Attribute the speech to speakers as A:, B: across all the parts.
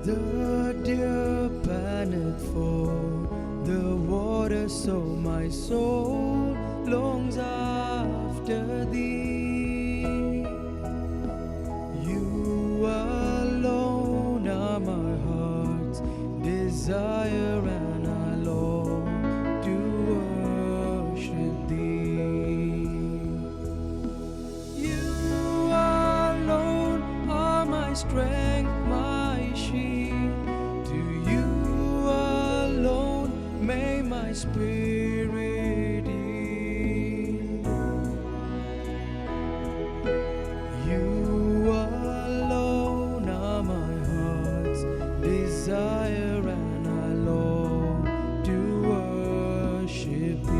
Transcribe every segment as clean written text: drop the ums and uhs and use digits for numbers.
A: the deer panteth for the water, so my soul longs after thee. You alone are my heart's desire, and I long to worship thee. You alone are my strength, my shield. To you alone may my spirit yield. You alone are my heart's desire, and I long to worship thee.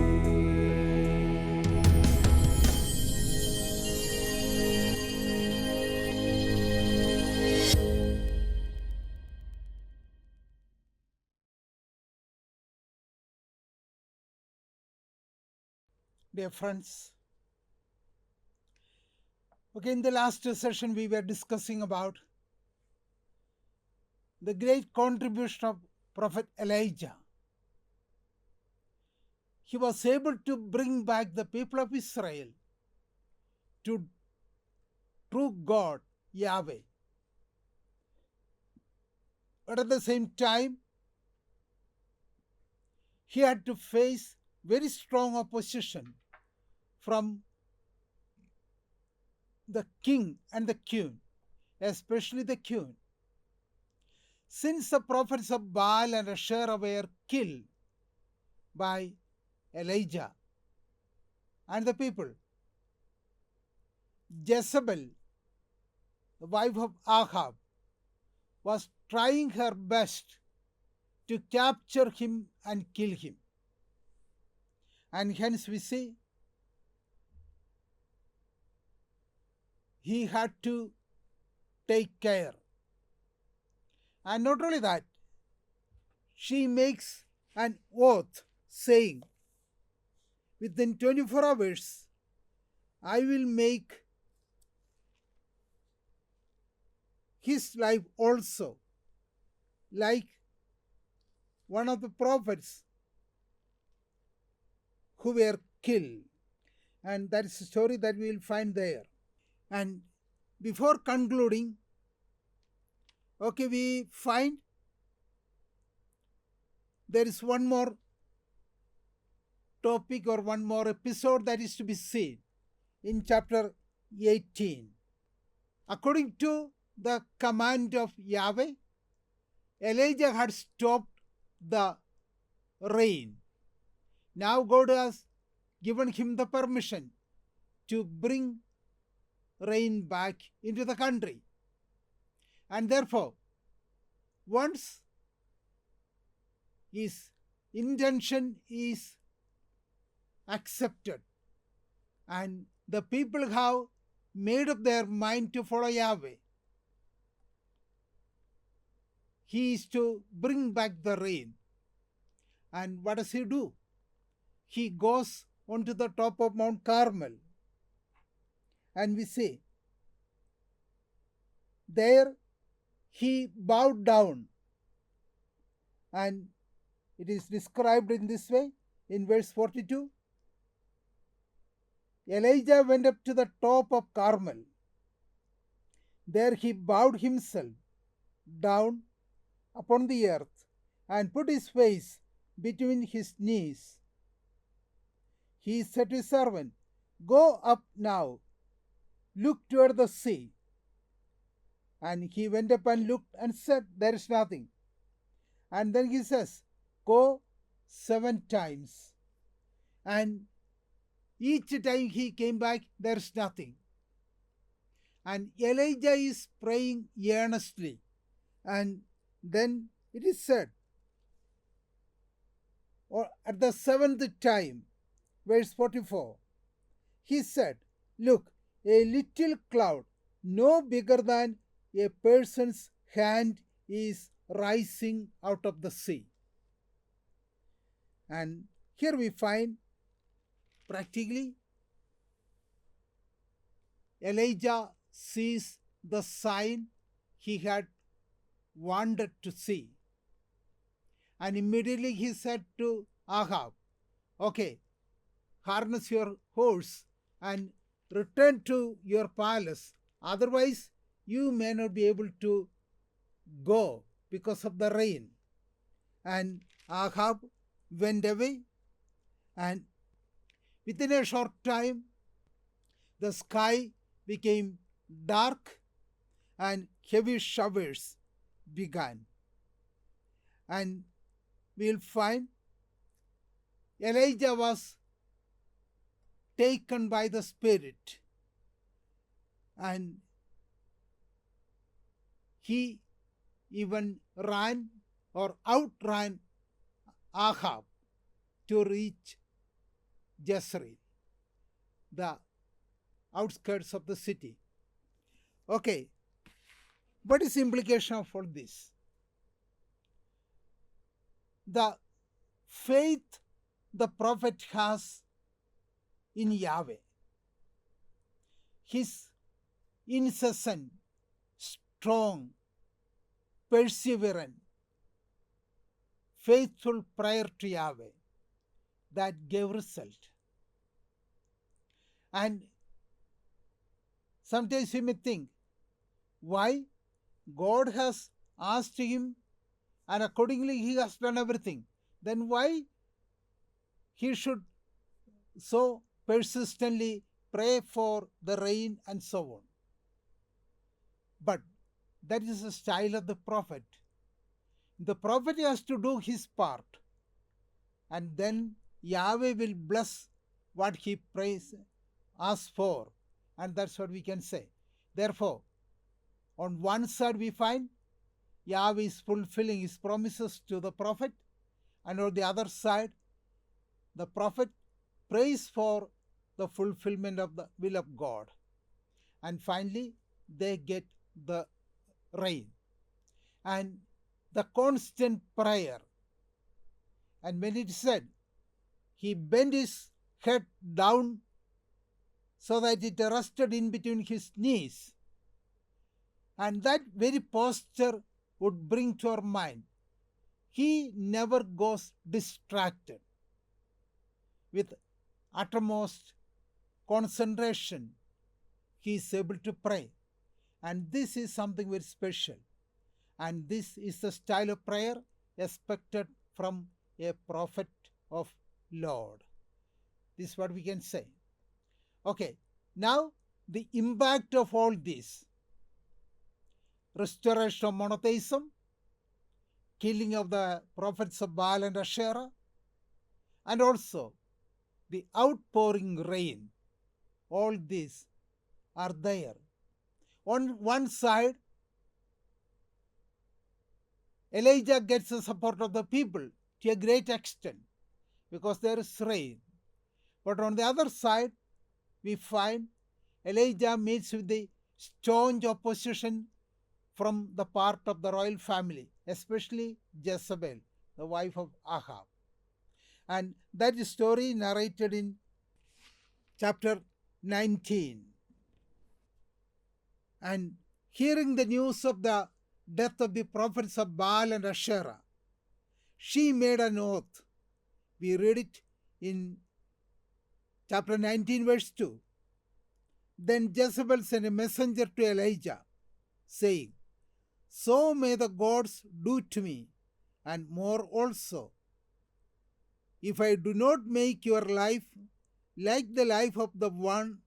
B: Dear friends, okay, in the last session we were discussing about the great contribution of Prophet Elijah. He was able to bring back the people of Israel to true God, Yahweh. But at the same time, he had to face very strong opposition from the king and the queen, especially the queen. Since the prophets of Baal and Asherah were killed by Elijah and the people, Jezebel, the wife of Ahab, was trying her best to capture him and kill him. And hence we see he had to take care. And not only that, she makes an oath saying, within 24 hours, I will make his life also like one of the prophets who were killed. And that is a story that we will find there. And before concluding, okay, we find there is one more topic or one more episode that is to be seen in chapter 18. According to the command of Yahweh, Elijah had stopped the rain. Now God has given him the permission to bring rain back into the country. And therefore, once his intention is accepted and the people have made up their mind to follow Yahweh, he is to bring back the rain. And what does he do? He goes onto the top of Mount Carmel. And we see, there he bowed down. And it is described in this way in verse 42. Elijah went up to the top of Carmel. There he bowed himself down upon the earth and put his face between his knees. He said to his servant, Go up now, look toward the sea. And he went up and looked and said, There is nothing. And then he says, Go 7 times. And each time he came back, there is nothing. And Elijah is praying earnestly. And then it is said, or at the 7th time, verse 44, he said, Look, a little cloud, no bigger than a person's hand, is rising out of the sea. And here we find practically Elijah sees the sign he had wanted to see. And immediately he said to Ahab, okay, harness your horse and return to your palace. Otherwise, you may not be able to go because of the rain. And Ahab went away, and within a short time, the sky became dark and heavy showers began. And we'll find Elijah was taken by the Spirit, and he even ran or outran Ahab to reach Jezreel, the outskirts of the city. Okay, what is the implication of all this? The faith the prophet has in Yahweh, his incessant, strong, perseverant, faithful prayer to Yahweh, that gave result. And sometimes you may think, why? God has asked him and accordingly he has done everything. Then why he should so persistently pray for the rain and so on? But that is the style of the prophet. The prophet has to do his part, and then Yahweh will bless what he prays, asks for, and that's what we can say. Therefore, on one side we find Yahweh is fulfilling his promises to the prophet, and on the other side, the prophet prays for the fulfillment of the will of God. And finally, they get the rain. And the constant prayer. And when it said, he bent his head down so that it rested in between his knees. And that very posture would bring to our mind, he never goes distracted. With uttermost concentration, he is able to pray. And this is something very special. And this is the style of prayer expected from a prophet of Lord. This is what we can say. Okay, now the impact of all this: restoration of monotheism, killing of the prophets of Baal and Asherah, and also the outpouring rain. All these are there. On one side, Elijah gets the support of the people to a great extent because there is rain. But on the other side, we find Elijah meets with the staunch opposition from the part of the royal family, especially Jezebel, the wife of Ahab. And that is story narrated in chapter 19. And hearing the news of the death of the prophets of Baal and Asherah, she made an oath. We read it in chapter 19, verse 2. Then Jezebel sent a messenger to Elijah, saying, so may the gods do to me, and more also, if I do not make your life like the life of the one,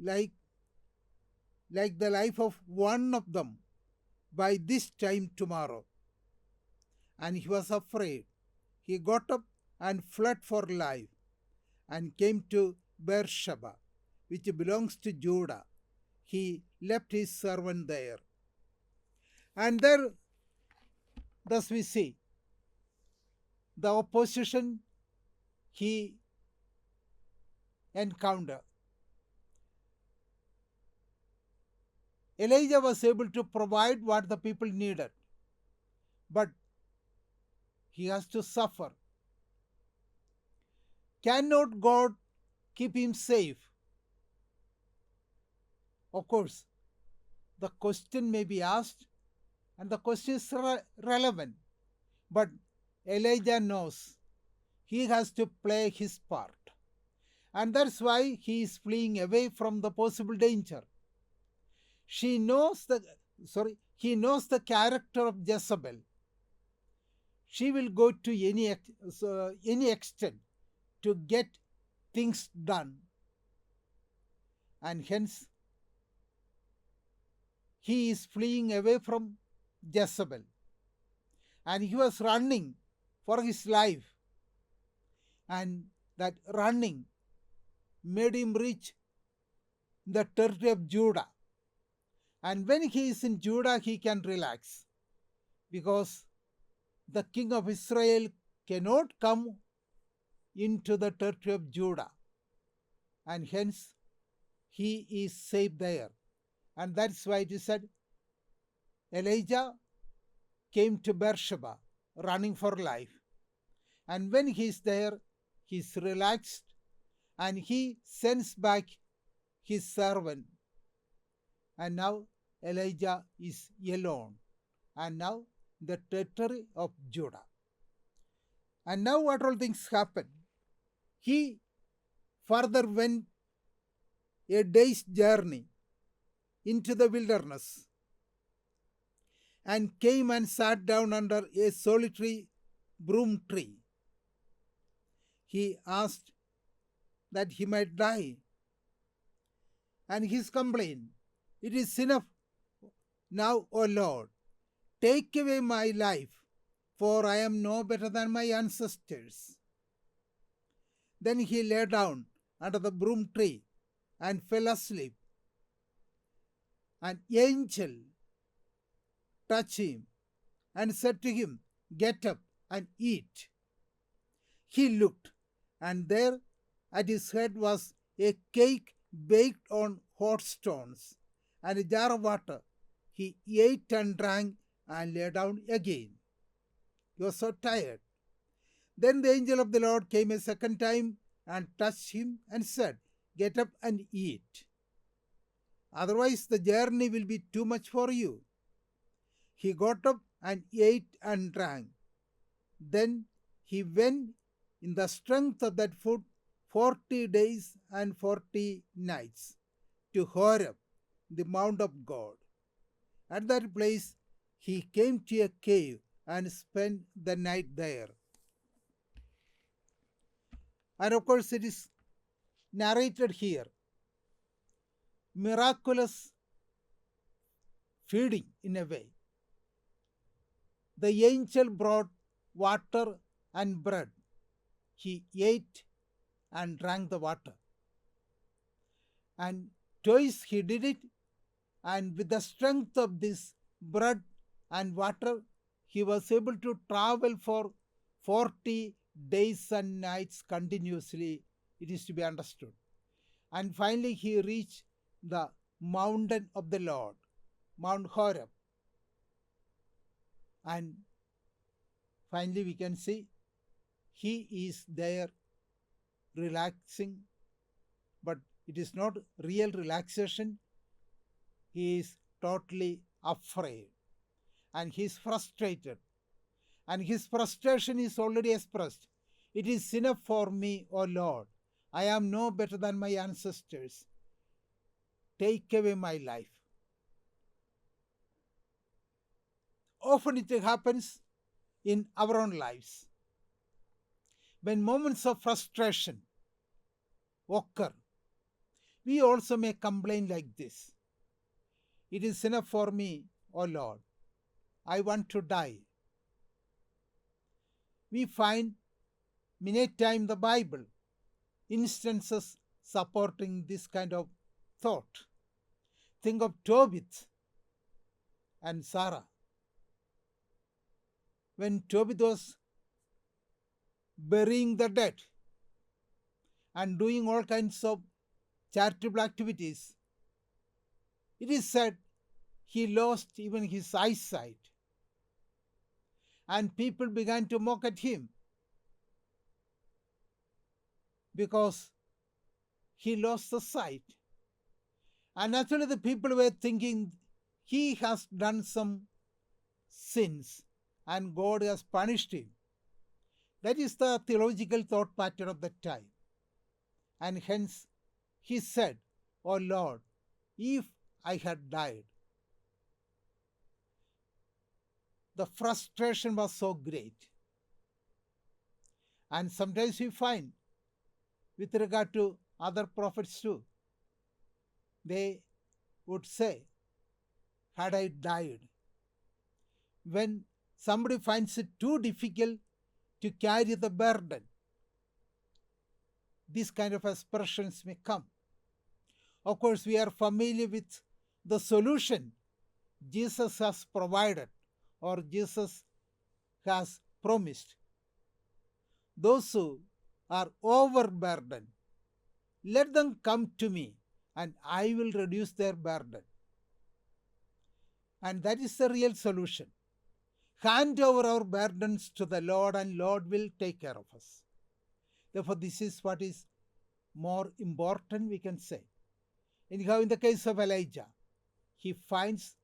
B: like the life of one of them by this time tomorrow. And he was afraid. He got up and fled for life and came to Beersheba, which belongs to Judah. He left his servant there. And there, thus we see the opposition he encountered. Elijah was able to provide what the people needed, but he has to suffer. Cannot God keep him safe? Of course, the question may be asked, And the question is relevant. But Elijah knows he has to play his part. And that's why he is fleeing away from the possible danger. He knows the character of Jezebel. She will go to any extent to get things done. And hence, he is fleeing away from Jezebel. And he was running for his life. And that running made him reach the territory of Judah. And when he is in Judah, he can relax, because the king of Israel cannot come into the territory of Judah. And hence, he is safe there. And that's why it is said, Elijah came to Beersheba, running for life. And when he is there, he is relaxed, and he sends back his servant. And now Elijah is alone, and now the territory of Judah. And now what all things happen? He further went a day's journey into the wilderness and came and sat down under a solitary broom tree. He asked that he might die. And his complaint, "It is enough now, O Lord, take away my life, for I am no better than my ancestors." Then he lay down under the broom tree and fell asleep. An angel touched him and said to him, "Get up and eat." He looked, and there at his head was a cake baked on hot stones and a jar of water. He ate and drank and lay down again. He was so tired. Then the angel of the Lord came a second time and touched him and said, "Get up and eat. Otherwise the journey will be too much for you." He got up and ate and drank. Then he went in the strength of that food 40 days and 40 nights to Horeb, the mount of God. At that place he came to a cave and spent the night there. And of course it is narrated here, miraculous feeding in a way. The angel brought water and bread. He ate and drank the water. And twice he did it, and with the strength of this bread and water, he was able to travel for 40 days and nights continuously, it is to be understood. And finally he reached the mountain of the Lord, Mount Horeb. And finally we can see he is there relaxing, but it is not real relaxation. He is totally afraid and he is frustrated. And his frustration is already expressed. "It is enough for me, O Lord. I am no better than my ancestors. Take away my life." Often it happens in our own lives. When moments of frustration occur, we also may complain like this: "It is enough for me, O Lord. I want to die." We find many times in the Bible instances supporting this kind of thought. Think of Tobit and Sarah. When Tobit was burying the dead and doing all kinds of charitable activities, it is said he lost even his eyesight. And people began to mock at him because he lost the sight. And naturally the people were thinking he has done some sins and God has punished him. That is the theological thought pattern of the time. And hence he said, "O Lord, if I had died." The frustration was so great. And sometimes we find with regard to other prophets too, they would say, "Had I died." When somebody finds it too difficult to carry the burden, these kind of expressions may come. Of course, we are familiar with the solution Jesus has provided or Jesus has promised. Those who are overburdened, let them come to me and I will reduce their burden. And that is the real solution. Hand over our burdens to the Lord and Lord will take care of us. Therefore, this is what is more important, we can say. Anyhow, in the case of Elijah, he finds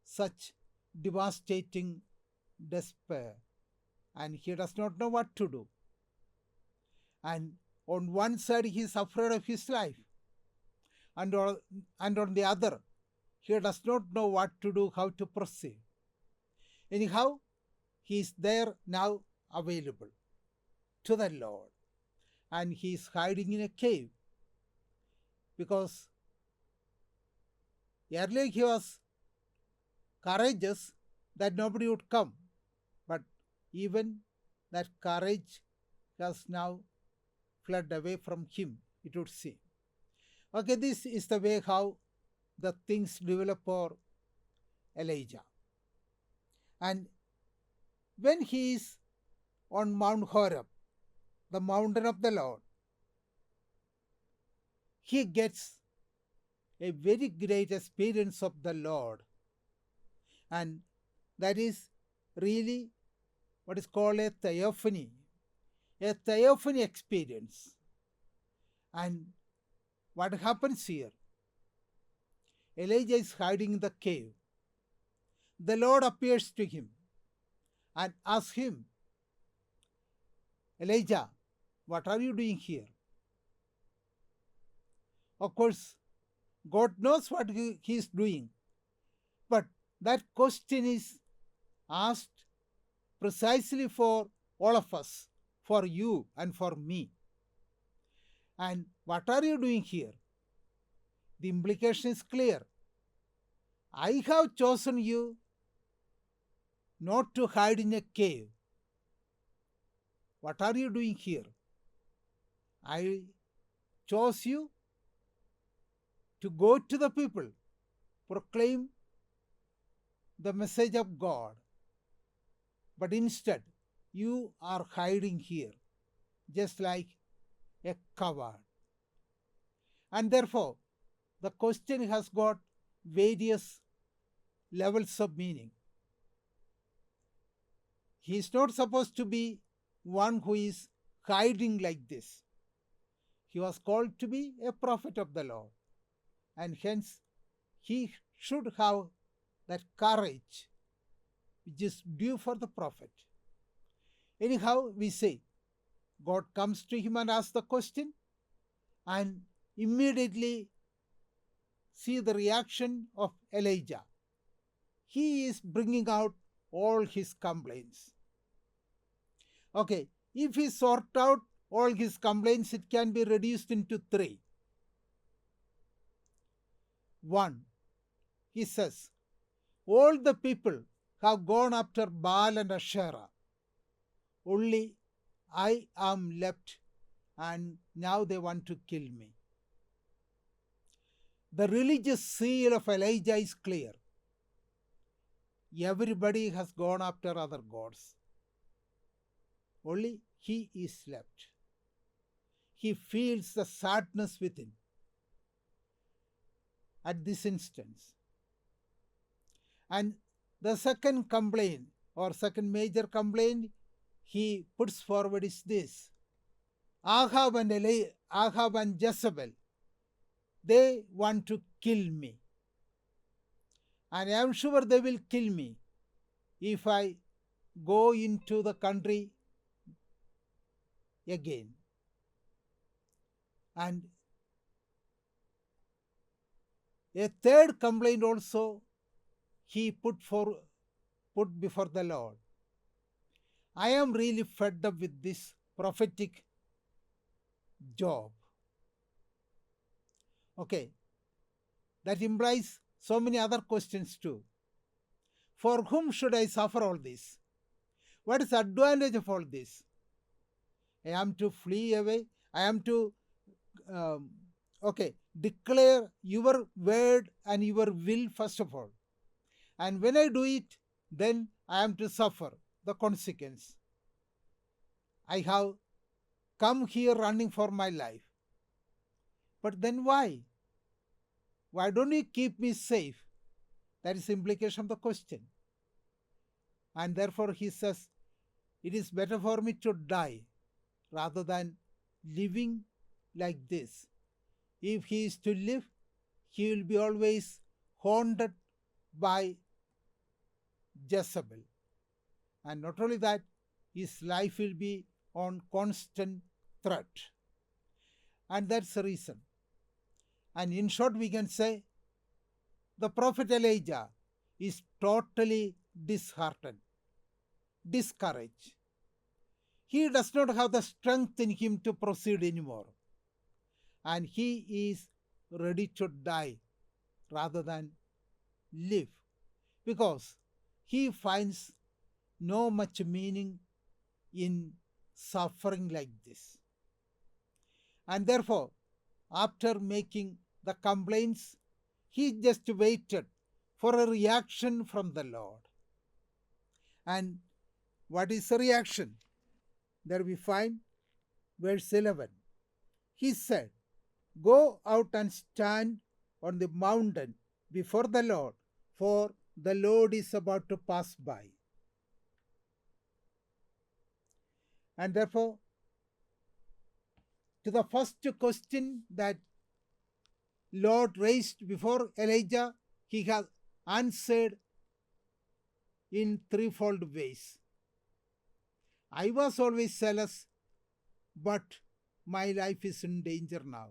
B: such devastating despair and he does not know what to do. And on one side, he is afraid of his life, and on the other, he does not know what to do, how to proceed. Anyhow, he is there now available to the Lord, and he is hiding in a cave because earlier he was courageous that nobody would come, but even that courage has now fled away from him, it would seem. Okay, this is the way how the things develop for Elijah. And when he is on Mount Horeb, the mountain of the Lord, he gets a very great experience of the Lord. And that is really what is called a theophany experience. And what happens here? Elijah is hiding in the cave. The Lord appears to him and asks him, "Elijah, what are you doing here?" Of course, God knows what he is doing, but that question is asked precisely for all of us, for you and for me. And what are you doing here? The implication is clear. I have chosen you not to hide in a cave. What are you doing here? I chose you to go to the people, proclaim the message of God. But instead, you are hiding here, just like a coward. And therefore, the question has got various levels of meaning. He is not supposed to be one who is hiding like this. He was called to be a prophet of the Lord, and hence he should have that courage which is due for the prophet. Anyhow, we say, God comes to him and asks the question, and immediately see the reaction of Elijah. He is bringing out all his complaints. Okay, if he sort out all his complaints, it can be reduced into three. One, he says, all the people have gone after Baal and Asherah. Only I am left, and now they want to kill me. The religious seal of Elijah is clear. Everybody has gone after other gods. Only he is left. He feels the sadness within at this instance. And the second complaint, or second major complaint, he puts forward is this: Ahab and Jezebel, they want to kill me. And I am sure they will kill me if I go into the country again? And a third complaint also he put before the Lord. I am really fed up with this prophetic job. Okay, that implies so many other questions too. For whom should I suffer all this? What is the advantage of all this? I am to flee away. I am to um, declare your word and your will first of all. And when I do it, then I am to suffer the consequence. I have come here running for my life. But then why? Why don't you keep me safe? That is the implication of the question. And therefore he says, it is better for me to die rather than living like this. If he is to live, he will be always haunted by Jezebel. And not only that, his life will be on constant threat. And that's the reason. And in short, we can say the prophet Elijah is totally disheartened, discouraged. He does not have the strength in him to proceed anymore. And he is ready to die rather than live, because he finds no much meaning in suffering like this. And therefore, after making the complaints, he just waited for a reaction from the Lord. And what is the reaction? There we find verse 11. He said, "Go out and stand on the mountain before the Lord, for the Lord is about to pass by." And therefore, to the first question that Lord raised before Elijah, he has answered in threefold ways. I was always zealous, but my life is in danger now.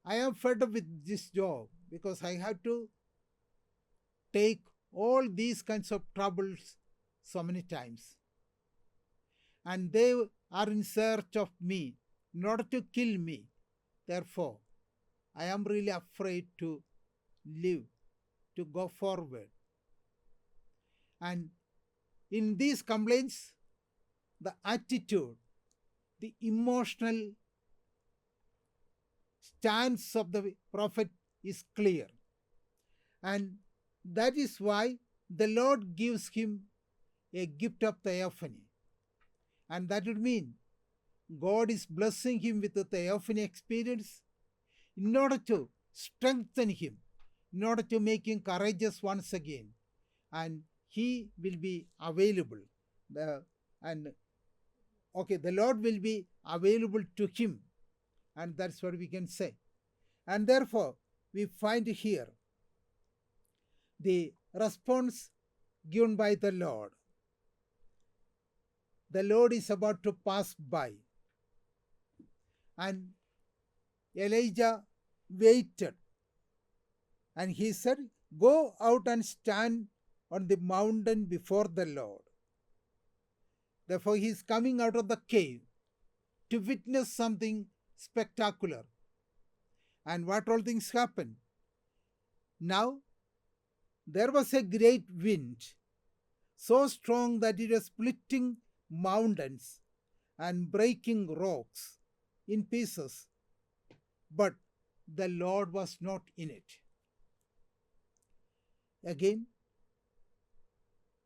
B: I am fed up with this job because I have to take all these kinds of troubles so many times. And they are in search of me in order to kill me. Therefore, I am really afraid to live, to go forward. And in these complaints, the attitude, the emotional stance of the prophet is clear. And that is why the Lord gives him a gift of Theophany. And that would mean God is blessing him with the Theophany experience in order to strengthen him, in order to make him courageous once again. And he will be available. The Lord will be available to him. And that's what we can say. And therefore, we find here the response given by the Lord. The Lord is about to pass by. And Elijah waited. And he said, "Go out and stand on the mountain before the Lord." Therefore, he is coming out of the cave to witness something spectacular. And what all things happened? Now, there was a great wind, so strong that it was splitting mountains and breaking rocks in pieces. But the Lord was not in it. Again,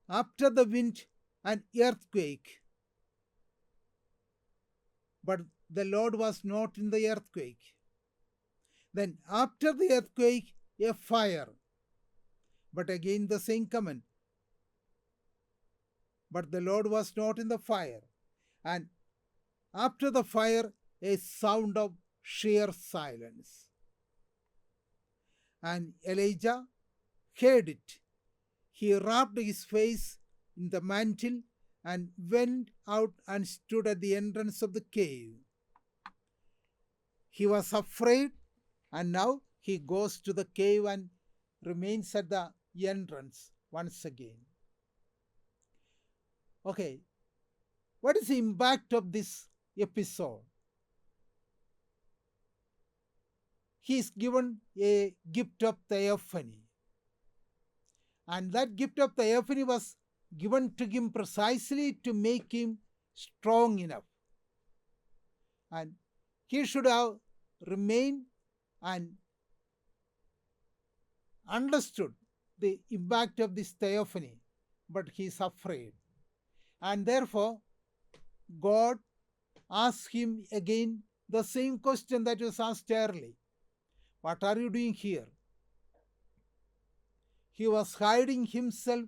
B: after the wind, an earthquake. But the Lord was not in the earthquake. Then after the earthquake, a fire. But again the same comment. But the Lord was not in the fire. And after the fire, a sound of sheer silence. And Elijah heard it he wrapped his face in the mantle and went out and stood at the entrance of the cave. He was afraid, and now he goes to the cave and remains at the entrance once again. Okay, what is the impact of this episode? He is given a gift of Theophany. And that gift of Theophany was given to him precisely to make him strong enough. And he should have remained and understood the impact of this Theophany, but he is afraid. And therefore, God asks him again the same question that was asked earlier. What are you doing here? He was hiding himself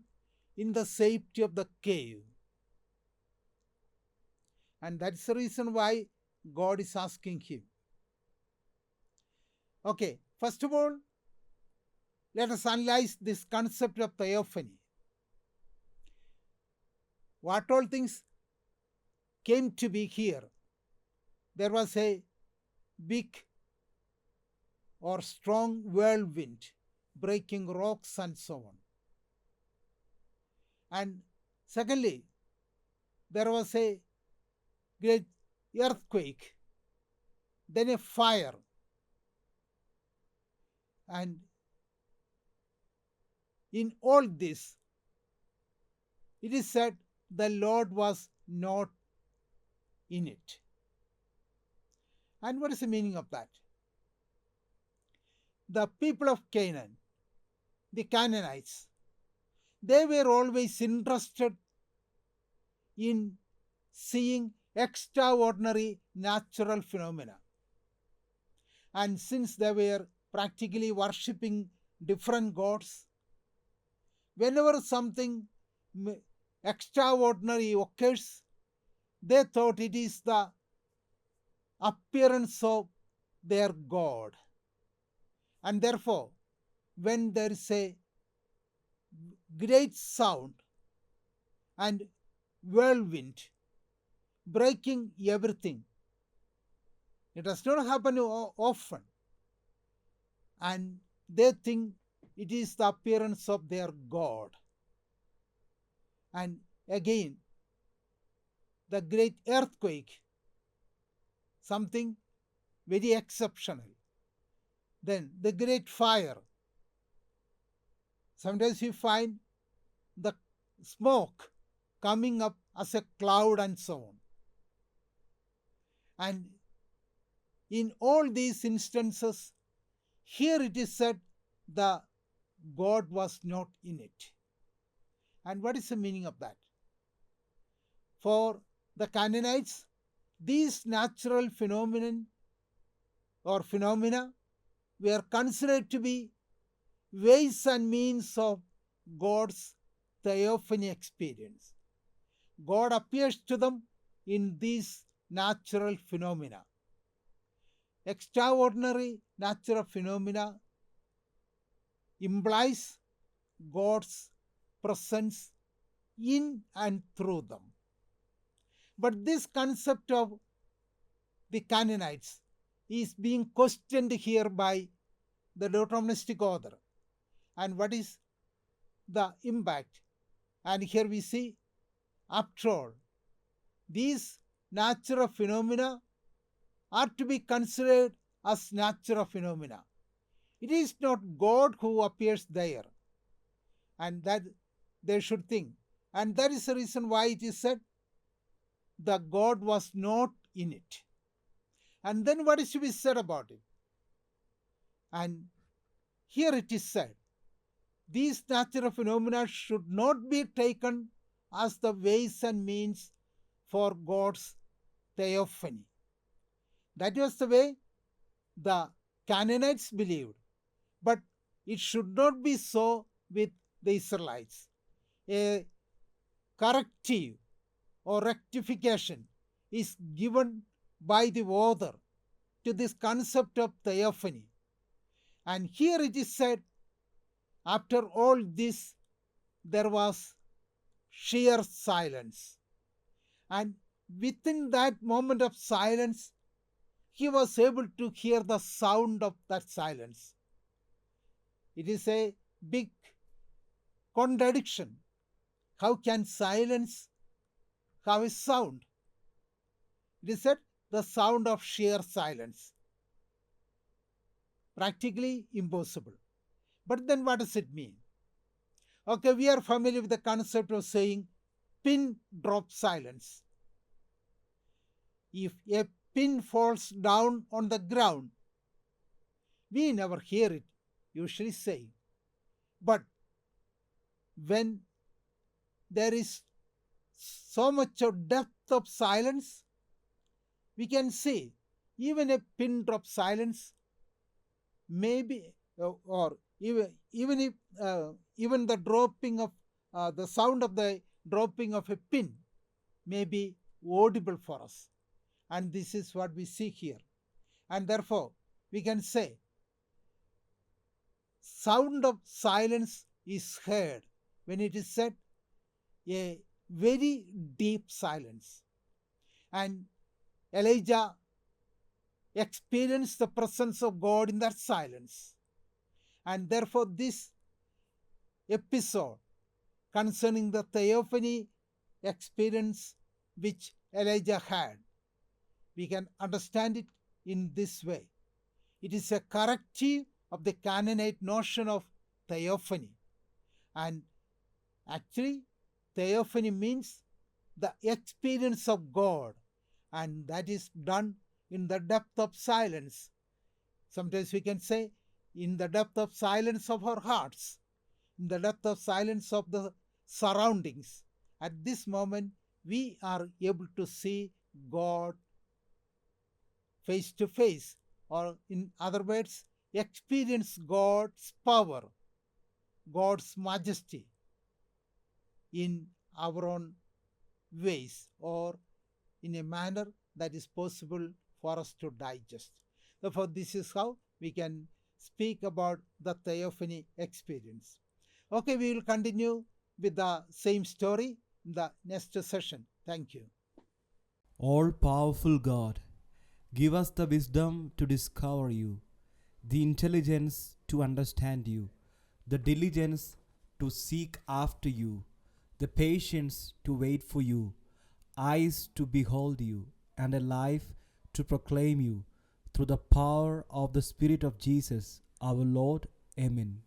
B: in the safety of the cave. And that's the reason why God is asking him. Okay, first of all, let us analyze this concept of Theophany. What all things came to be here? There was a big or strong whirlwind breaking rocks and so on. And secondly, there was a great earthquake, then a fire. And in all this, it is said the Lord was not in it. And what is the meaning of that? The people of Canaan, the Canaanites, they were always interested in seeing extraordinary natural phenomena. And since they were practically worshipping different gods, whenever something extraordinary occurs, they thought it is the appearance of their God. And therefore, when there is a great sound and whirlwind breaking everything, it does not happen often, and they think it is the appearance of their God. And again, the great earthquake, something very exceptional. Then the great fire. Sometimes you find the smoke coming up as a cloud and so on. And in all these instances, here it is said the God was not in it. And what is the meaning of that? For the Canaanites, these natural phenomena were considered to be ways and means of God's Theophany experience. God appears to them in these natural phenomena. Extraordinary natural phenomena implies God's presence in and through them. But this concept of the Canaanites is being questioned here by the Deuteronomistic author. And what is the impact? And here we see, after all, these natural phenomena are to be considered as natural phenomena. It is not God who appears there, and that they should think. And that is the reason why it is said the God was not in it. And then what is to be said about it? And here it is said, these natural phenomena should not be taken as the ways and means for God's Theophany. That was the way the Canaanites believed. But it should not be so with the Israelites. A corrective or rectification is given by the author to this concept of Theophany. And here it is said, after all this there was sheer silence. And within that moment of silence, he was able to hear the sound of that silence. It is a big contradiction. How can silence have a sound? It is said the sound of sheer silence. Practically impossible. But then what does it mean? Okay, we are familiar with the concept of saying pin drop silence. If a pin falls down on the ground, we never hear it usually say. But when there is so much of depth of silence, we can say even a pin drop silence maybe or even if even the dropping of the sound of the dropping of a pin may be audible for us, and this is what we see here. And therefore we can say sound of silence is heard when it is said a very deep silence. And Elijah experienced the presence of God in that silence. And therefore this episode concerning the Theophany experience which Elijah had, we can understand it in this way. It is a corrective of the Canaanite notion of Theophany. And actually, Theophany means the experience of God, and that is done in the depth of silence. Sometimes we can say in the depth of silence of our hearts, in the depth of silence of the surroundings. At this moment, we are able to see God face to face, or in other words, experience God's power, God's majesty in our own ways, or in a manner that is possible for us to digest. Therefore, this is how we can speak about the Theophany experience. Okay, we will continue with the same story in the next session. Thank you.
A: All powerful God, give us the wisdom to discover you, the intelligence to understand you, the diligence to seek after you, the patience to wait for you, eyes to behold you, and a life to proclaim you, through the power of the Spirit of Jesus, our Lord. Amen.